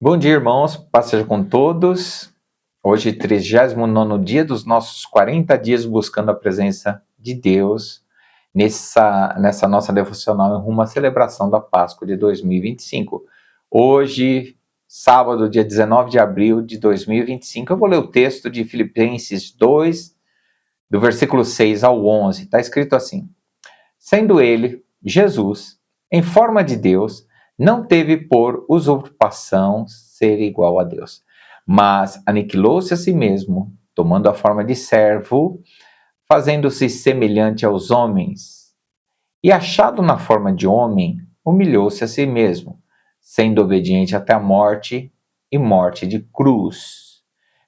Bom dia, irmãos, paz seja com todos. Hoje, 39º dia dos nossos 40 dias buscando a presença de Deus nessa nossa devocional em rumo à celebração da Páscoa de 2025. Hoje, sábado, dia 19 de abril de 2025, eu vou ler o texto de Filipenses 2, do versículo 6 ao 11. Está escrito assim: Sendo ele, Jesus, em forma de Deus, não teve por usurpação ser igual a Deus, mas aniquilou-se a si mesmo, tomando a forma de servo, fazendo-se semelhante aos homens. E achado na forma de homem, humilhou-se a si mesmo, sendo obediente até a morte e morte de cruz.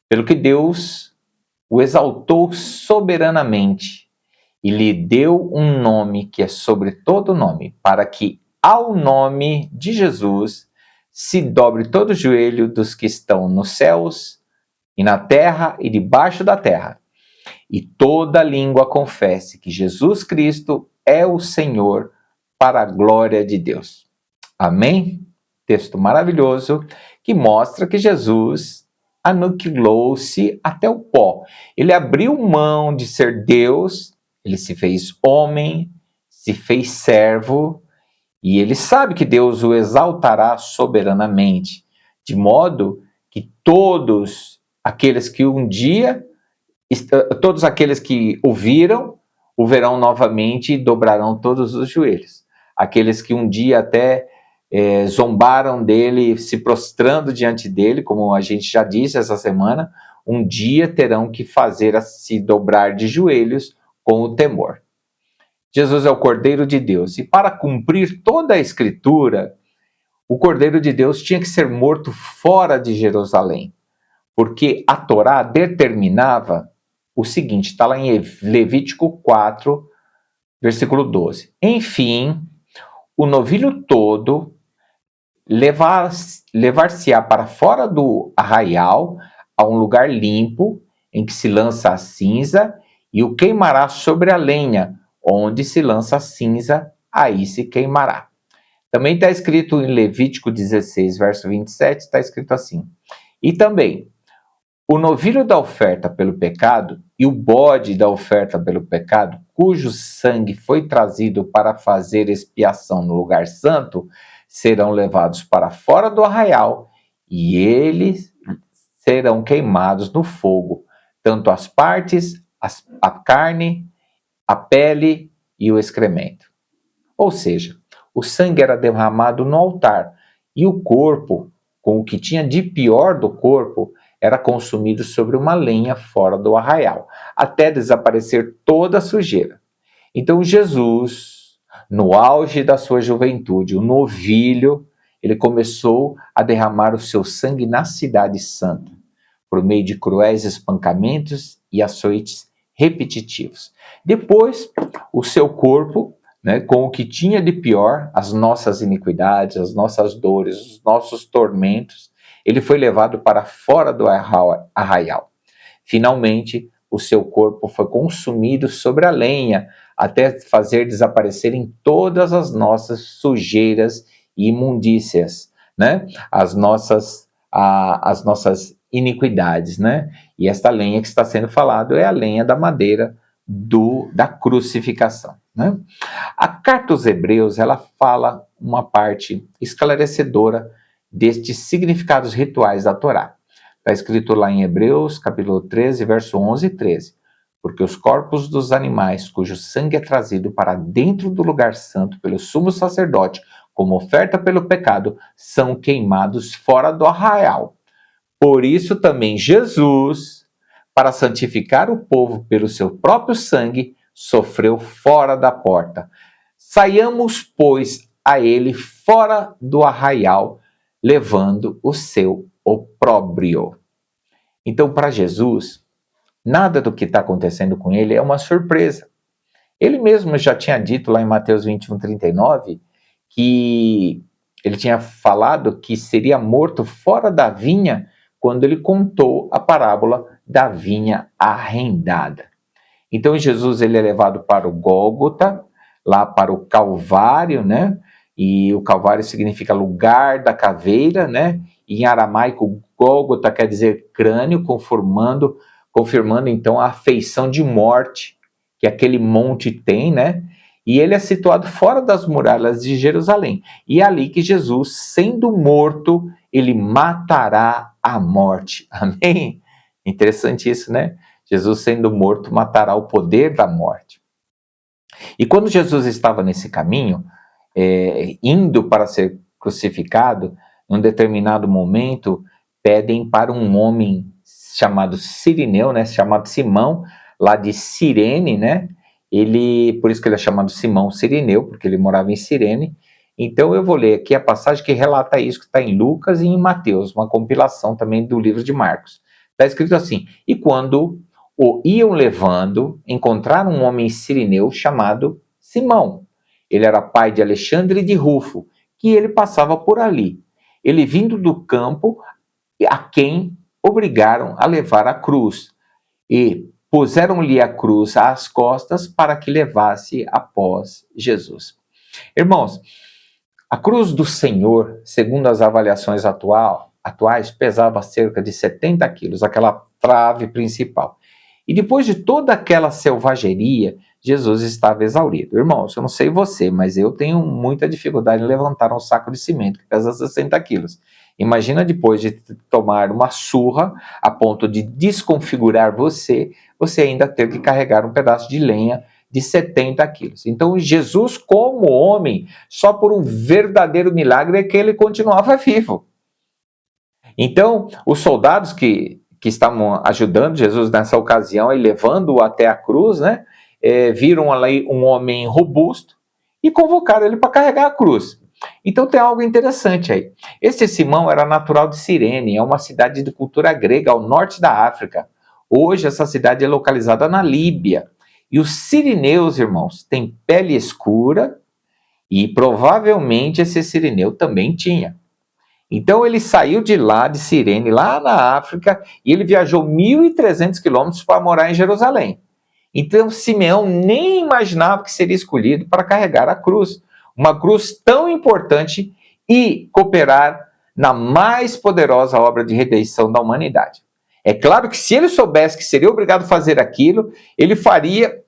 Pelo que Deus o exaltou soberanamente e lhe deu um nome que é sobre todo nome, para que ao nome de Jesus se dobre todo o joelho dos que estão nos céus e na terra e debaixo da terra, e toda língua confesse que Jesus Cristo é o Senhor, para a glória de Deus. Amém? Texto maravilhoso que mostra que Jesus aniquilou-se até o pó. Ele abriu mão de ser Deus, ele se fez homem, se fez servo, e ele sabe que Deus o exaltará soberanamente, de modo que todos aqueles que o viram, o verão novamente e dobrarão todos os joelhos. Aqueles que um dia até zombaram dele, se prostrando diante dele, como a gente já disse essa semana, um dia terão que se dobrar de joelhos com o temor. Jesus é o Cordeiro de Deus, e para cumprir toda a Escritura, o Cordeiro de Deus tinha que ser morto fora de Jerusalém, porque a Torá determinava o seguinte, está lá em Levítico 4, versículo 12. Enfim, o novilho todo levar-se-á para fora do arraial, a um lugar limpo, em que se lança a cinza, e o queimará sobre a lenha, onde se lança a cinza, aí se queimará. Também está escrito em Levítico 16, verso 27, está escrito assim: E também, o novilho da oferta pelo pecado e o bode da oferta pelo pecado, cujo sangue foi trazido para fazer expiação no lugar santo, serão levados para fora do arraial, e eles serão queimados no fogo, tanto as partes, a carne, a pele e o excremento. Ou seja, o sangue era derramado no altar, e o corpo, com o que tinha de pior do corpo, era consumido sobre uma lenha fora do arraial, até desaparecer toda a sujeira. Então Jesus, no auge da sua juventude, o novilho, ele começou a derramar o seu sangue na cidade santa, por meio de cruéis espancamentos e açoites repetitivos. Depois, o seu corpo, com o que tinha de pior, as nossas iniquidades, as nossas dores, os nossos tormentos, ele foi levado para fora do arraial. Finalmente, o seu corpo foi consumido sobre a lenha, até fazer desaparecerem todas as nossas sujeiras e imundícias, as nossas iniquidades, E esta lenha que está sendo falado é a lenha da madeira da crucificação, A carta aos Hebreus, ela fala uma parte esclarecedora destes significados rituais da Torá. Está escrito lá em Hebreus, capítulo 13, verso 11 e 13. Porque os corpos dos animais, cujo sangue é trazido para dentro do lugar santo pelo sumo sacerdote, como oferta pelo pecado, são queimados fora do arraial. Por isso também Jesus, para santificar o povo pelo seu próprio sangue, sofreu fora da porta. Saiamos, pois, a ele fora do arraial, levando o seu opróbrio. Então, para Jesus, nada do que está acontecendo com ele é uma surpresa. Ele mesmo já tinha dito lá em Mateus 21, 39, que ele tinha falado que seria morto fora da vinha quando ele contou a parábola da vinha arrendada. Então Jesus ele é levado para o Gólgota, lá para o Calvário, E o Calvário significa lugar da caveira, em aramaico, Gólgota quer dizer crânio, confirmando então a afeição de morte que aquele monte tem, né? E ele é situado fora das muralhas de Jerusalém. E é ali que Jesus, sendo morto, ele matará a morte. Amém? Interessante isso, né? Jesus, sendo morto, matará o poder da morte. E quando Jesus estava nesse caminho, indo para ser crucificado, num determinado momento, pedem para um homem chamado Cirineu, né, chamado Simão, lá de Cirene, né? Por isso que ele é chamado Simão Cirineu, porque ele morava em Cirene. Então eu vou ler aqui a passagem que relata isso, que está em Lucas e em Mateus, uma compilação também do livro de Marcos. Está escrito assim: e quando o iam levando, encontraram um homem cirineu chamado Simão. Ele era pai de Alexandre e de Rufo, que ele passava por ali. Ele vindo do campo, a quem obrigaram a levar a cruz, e puseram-lhe a cruz às costas para que levasse após Jesus. Irmãos, a cruz do Senhor, segundo as avaliações atuais, pesava cerca de 70 quilos, aquela trave principal. E depois de toda aquela selvageria, Jesus estava exaurido. Irmãos, eu não sei você, mas eu tenho muita dificuldade em levantar um saco de cimento que pesa 60 quilos. Imagina depois de tomar uma surra a ponto de desconfigurar você ainda ter que carregar um pedaço de lenha de 70 quilos. Então, Jesus, como homem, só por um verdadeiro milagre é que ele continuava vivo. Então, os soldados que estavam ajudando Jesus nessa ocasião e levando-o até a cruz, né, viram ali um homem robusto e convocaram ele para carregar a cruz. Então tem algo interessante aí. Este Simão era natural de Cirene, é uma cidade de cultura grega ao norte da África. Hoje essa cidade é localizada na Líbia. E os sirineus, irmãos, têm pele escura e provavelmente esse sirineu também tinha. Então ele saiu de lá, de Cirene, lá na África, e ele viajou 1.300 quilômetros para morar em Jerusalém. Então Simeão nem imaginava que seria escolhido para carregar a cruz, uma cruz tão importante, e cooperar na mais poderosa obra de redenção da humanidade. É claro que se ele soubesse que seria obrigado a fazer aquilo, ele faria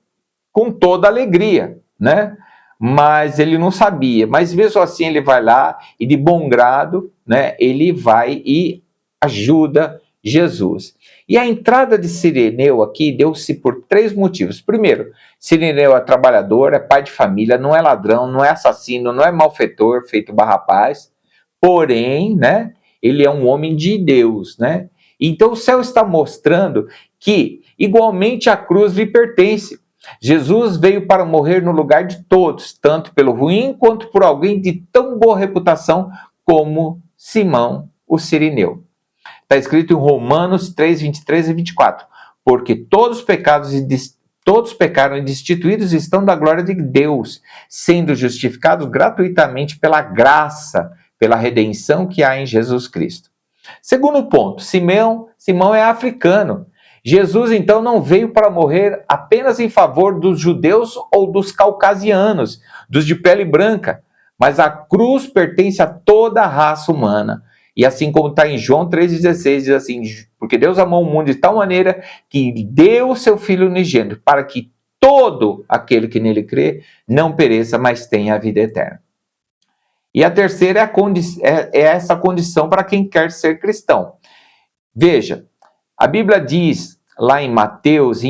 com toda alegria, né? Mas ele não sabia. Mas mesmo assim ele vai lá e de bom grado, né, ele vai e ajuda Jesus. E a entrada de Cirineu aqui deu-se por 3 motivos. Primeiro, Cirineu é trabalhador, é pai de família, não é ladrão, não é assassino, não é malfeitor, feito Barrabás. Porém, né, ele é um homem de Deus, né? Então o céu está mostrando que igualmente a cruz lhe pertence. Jesus veio para morrer no lugar de todos, tanto pelo ruim quanto por alguém de tão boa reputação como Simão, o Cirineu. Está escrito em Romanos 3, 23 e 24. Porque todos pecaram e destituídos estão da glória de Deus, sendo justificados gratuitamente pela graça, pela redenção que há em Jesus Cristo. Segundo ponto, Simão é africano. Jesus, então, não veio para morrer apenas em favor dos judeus ou dos caucasianos, dos de pele branca, mas a cruz pertence a toda a raça humana. E assim como está em João 3,16, diz assim: porque Deus amou o mundo de tal maneira que deu o seu Filho unigênito, para que todo aquele que nele crê não pereça, mas tenha a vida eterna. E a terceira é essa condição para quem quer ser cristão. Veja, a Bíblia diz lá em Mateus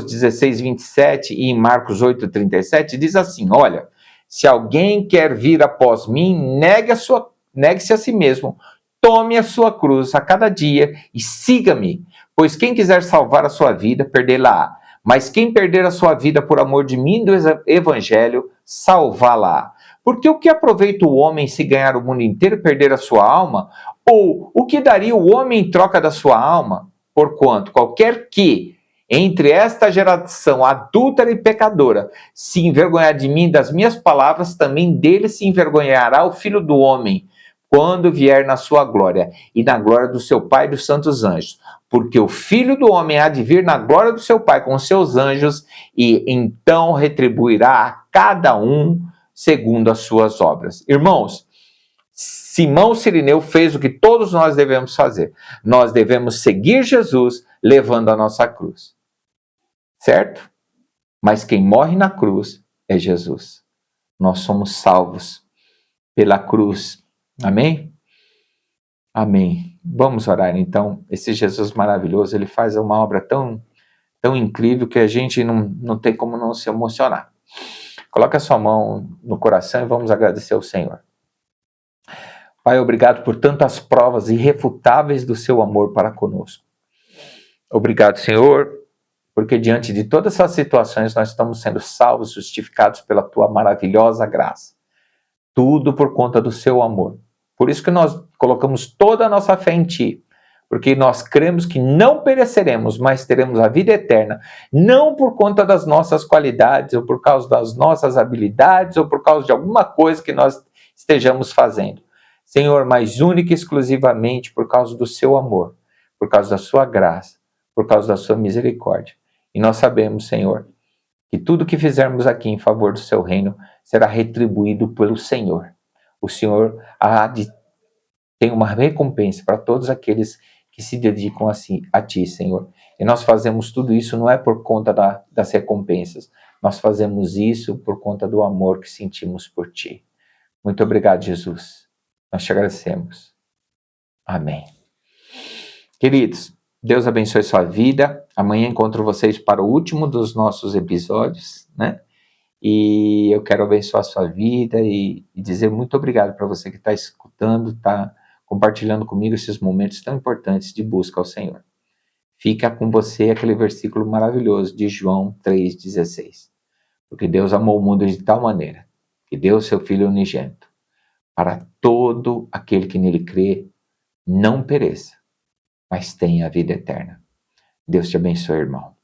16, 27 e em Marcos 8, 37, diz assim: olha, se alguém quer vir após mim, negue-se a si mesmo, tome a sua cruz a cada dia e siga-me, pois quem quiser salvar a sua vida, perdê-la-á. Mas quem perder a sua vida por amor de mim e do evangelho, salvá-la-á. Porque o que aproveita o homem se ganhar o mundo inteiro e perder a sua alma? Ou o que daria o homem em troca da sua alma? Porquanto qualquer que, entre esta geração adúltera e pecadora, se envergonhar de mim e das minhas palavras, também dele se envergonhará o Filho do Homem, quando vier na sua glória, e na glória do seu Pai e dos santos anjos. Porque o Filho do Homem há de vir na glória do seu Pai com os seus anjos, e então retribuirá a cada um segundo as suas obras. Irmãos, Simão Cirineu fez o que todos nós devemos fazer. Nós devemos seguir Jesus levando a nossa cruz. Certo? Mas quem morre na cruz é Jesus. Nós somos salvos pela cruz. Amém? Amém. Vamos orar então. Esse Jesus maravilhoso, ele faz uma obra tão incrível que a gente não tem como não se emocionar. Coloque a sua mão no coração e vamos agradecer ao Senhor. Pai, obrigado por tantas provas irrefutáveis do seu amor para conosco. Obrigado, Senhor, porque diante de todas essas situações nós estamos sendo salvos, justificados pela tua maravilhosa graça. Tudo por conta do seu amor. Por isso que nós colocamos toda a nossa fé em ti, porque nós cremos que não pereceremos, mas teremos a vida eterna, não por conta das nossas qualidades, ou por causa das nossas habilidades, ou por causa de alguma coisa que nós estejamos fazendo. Senhor, mas única e exclusivamente por causa do seu amor, por causa da sua graça, por causa da sua misericórdia. E nós sabemos, Senhor, que tudo que fizermos aqui em favor do seu reino será retribuído pelo Senhor. O Senhor tem uma recompensa para todos aqueles que se dedicam a ti, Senhor. E nós fazemos tudo isso não é por conta das recompensas, nós fazemos isso por conta do amor que sentimos por ti. Muito obrigado, Jesus. Nós te agradecemos. Amém. Queridos, Deus abençoe sua vida. Amanhã encontro vocês para o último dos nossos episódios, né? E eu quero abençoar a sua vida e dizer muito obrigado para você que está escutando, está compartilhando comigo esses momentos tão importantes de busca ao Senhor. Fica com você aquele versículo maravilhoso de João 3,16. Porque Deus amou o mundo de tal maneira que deu o seu Filho unigênito para todo aquele que nele crê não pereça, mas tenha a vida eterna. Deus te abençoe, irmão.